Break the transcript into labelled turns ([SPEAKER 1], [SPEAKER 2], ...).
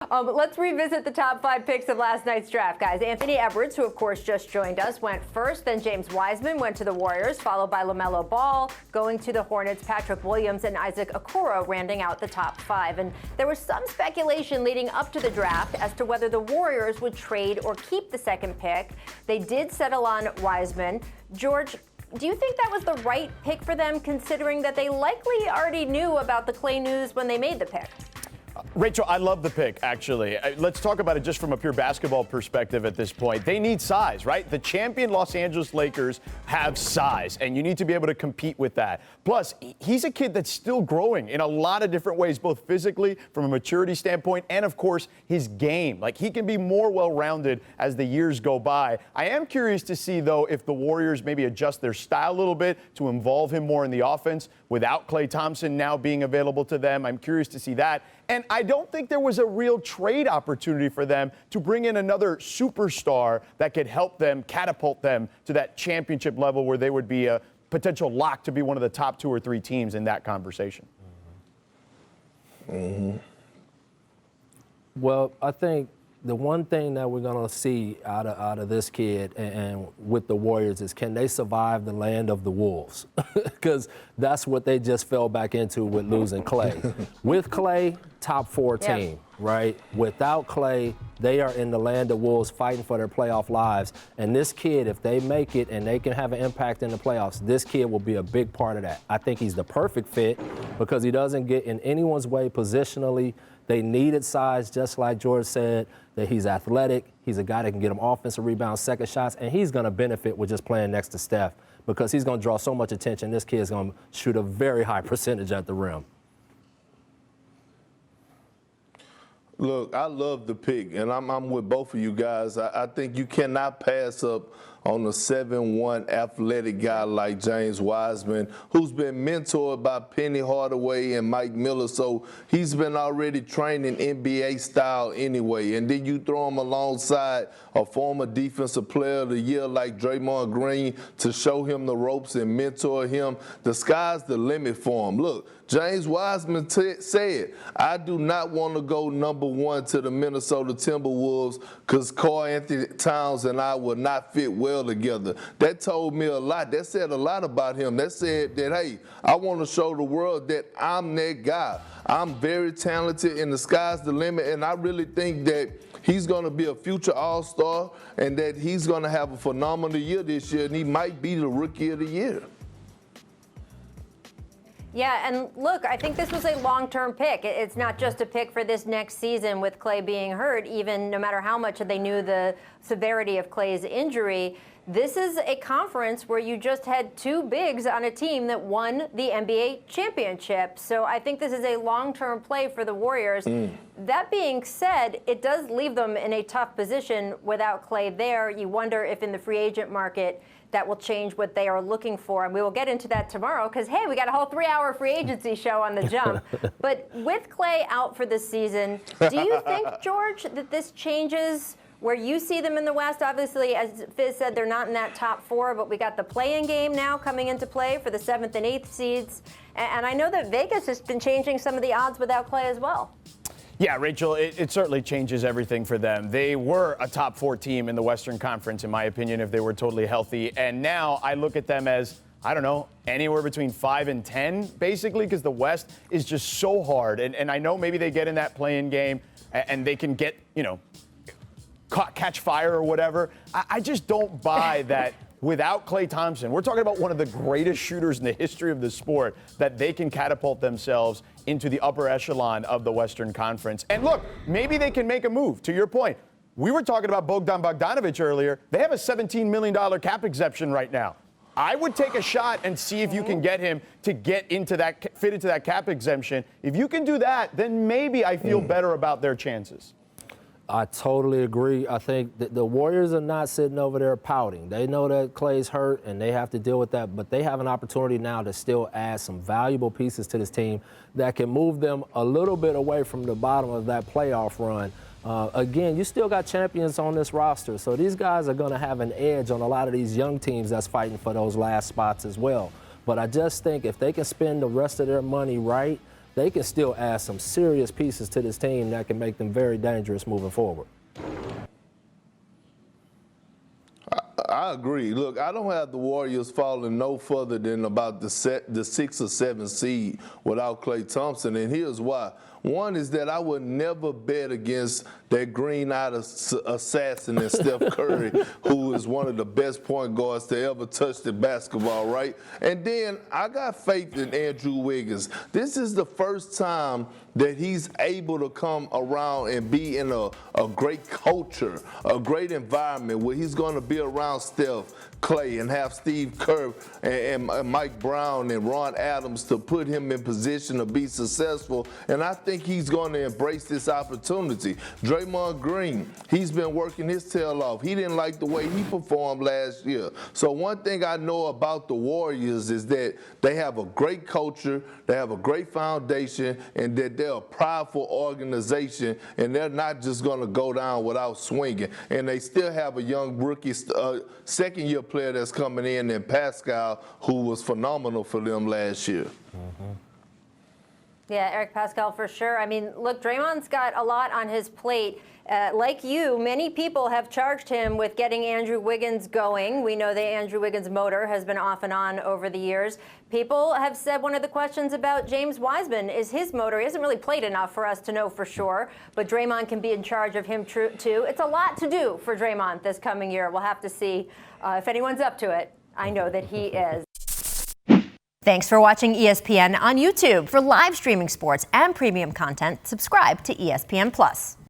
[SPEAKER 1] Let's revisit the top 5 picks of last night's draft, guys. Anthony Edwards, who of course just joined us, went first. Then James Wiseman went to the Warriors, followed by LaMelo Ball, going to the Hornets. Patrick Williams and Isaac Okoro rounding out the top 5. And there was some speculation leading up to the draft as to whether the Warriors would trade or keep the second pick. They did settle on Wiseman. George, do you think that was the right pick for them, considering that they likely already knew about the Klay news when they made the pick?
[SPEAKER 2] Rachel, I love the pick, actually. Let's talk about it just from a pure basketball perspective at this point. They need size, right? The champion Los Angeles Lakers have size, and you need to be able to compete with that. Plus, he's a kid that's still growing in a lot of different ways, both physically, from a maturity standpoint, and, of course, his game. Like, he can be more well-rounded as the years go by. I am curious to see, though, if the Warriors maybe adjust their style a little bit to involve him more in the offense without Klay Thompson now being available to them. I'm curious to see that. And I don't think there was a real trade opportunity for them to bring in another superstar that could help them catapult them to that championship level where they would be a potential lock to be one of the top 2 or 3 teams in that conversation.
[SPEAKER 3] Well, I think the one thing that we're going to see out of this kid and with the Warriors is, can they survive the land of the Wolves? Because that's what they just fell back into with losing Klay. With Klay, top 4 team, right? Without Klay, they are in the land of Wolves fighting for their playoff lives. And this kid, if they make it and they can have an impact in the playoffs, this kid will be a big part of that. I think he's the perfect fit because he doesn't get in anyone's way positionally. They needed size, just like George said, that he's athletic. He's a guy that can get them offensive rebounds, second shots, and he's going to benefit with just playing next to Steph because he's going to draw so much attention. This kid's going to shoot a very high percentage at the rim.
[SPEAKER 4] Look, I love the pick, and I'm with both of you guys. I think you cannot pass up on a 7'1" athletic guy like James Wiseman, who's been mentored by Penny Hardaway and Mike Miller, so he's been already training NBA style anyway. And then you throw him alongside a former defensive player of the year like Draymond Green to show him the ropes and mentor him. The sky's the limit for him. Look, James Wiseman said, I do not want to go number 1 to the Minnesota Timberwolves because Karl Anthony Towns and I will not fit well together. That told me a lot. That said a lot about him. That said that, hey, I want to show the world that I'm that guy. I'm very talented and the sky's the limit, and I really think that he's going to be a future all-star and that he's going to have a phenomenal year this year, and he might be the Rookie of the Year.
[SPEAKER 1] Yeah, and look, I think this was a long-term pick. It's not just a pick for this next season with Klay being hurt, even no matter how much they knew the severity of Klay's injury. This is a conference where you just had 2 bigs on a team that won the NBA championship. So I think this is a long-term play for the Warriors. That being said, it does leave them in a tough position without Klay there. You wonder if in the free agent market that will change what they are looking for. And we will get into that tomorrow because, hey, we got a whole 3-hour free agency show on the jump. But with Klay out for this season, do you think, George, that this changes where you see them in the West? Obviously, as Fizz said, they're not in that top 4, but we got the play-in game now coming into play for the 7th and 8th seeds. And I know that Vegas has been changing some of the odds without Klay as well.
[SPEAKER 2] Yeah, Rachel, it certainly changes everything for them. They were a top 4 team in the Western Conference, in my opinion, if they were totally healthy. And now I look at them as, I don't know, anywhere between 5 and 10, basically, because the West is just so hard. And I know maybe they get in that play-in game and they can get, catch fire or whatever. I just don't buy that. Without Klay Thompson, we're talking about one of the greatest shooters in the history of the sport, that they can catapult themselves into the upper echelon of the Western Conference. And look, maybe they can make a move. To your point, we were talking about Bogdan Bogdanović earlier. They have a $17 million cap exemption right now. I would take a shot and see if you can get him to get into that, fit into that cap exemption. If you can do that, then maybe I feel better about their chances.
[SPEAKER 3] I totally agree. I think that the Warriors are not sitting over there pouting. They know that Klay's hurt and they have to deal with that, but they have an opportunity now to still add some valuable pieces to this team that can move them a little bit away from the bottom of that playoff run. Again, you still got champions on this roster, so these guys are going to have an edge on a lot of these young teams that's fighting for those last spots as well. But I just think if they can spend the rest of their money right, they can still add some serious pieces to this team that can make them very dangerous moving forward.
[SPEAKER 4] I agree. Look, I don't have the Warriors falling no further than about the 6 or 7 seed without Klay Thompson, and here's why. One is that I would never bet against that green-eyed assassin in Steph Curry, who is one of the best point guards to ever touch the basketball, right? And then I got faith in Andrew Wiggins. This is the first time that he's able to come around and be in a great culture, a great environment where he's going to be around Steph, Klay, and have Steve Kerr and Mike Brown and Ron Adams to put him in position to be successful. And I think he's going to embrace this opportunity. Draymond Green, he's been working his tail off. He didn't like the way he performed last year. So one thing I know about the Warriors is that they have a great culture, they have a great foundation, and that they're a prideful organization, and they're not just going to go down without swinging. And they still have a young rookie, second-year player that's coming in Pascal, who was phenomenal for them last year.
[SPEAKER 3] Mm-hmm.
[SPEAKER 1] Yeah, Eric Pascal for sure. I mean, look, Draymond's got a lot on his plate. Like you, many people have charged him with getting Andrew Wiggins going. We know the Andrew Wiggins motor has been off and on over the years. People have said one of the questions about James Wiseman is his motor. He hasn't really played enough for us to know for sure, but Draymond can be in charge of him too. It's a lot to do for Draymond this coming year. We'll have to see if anyone's up to it. I know that he is.
[SPEAKER 5] Thanks for watching ESPN on YouTube. For live streaming sports and premium content, subscribe to ESPN+.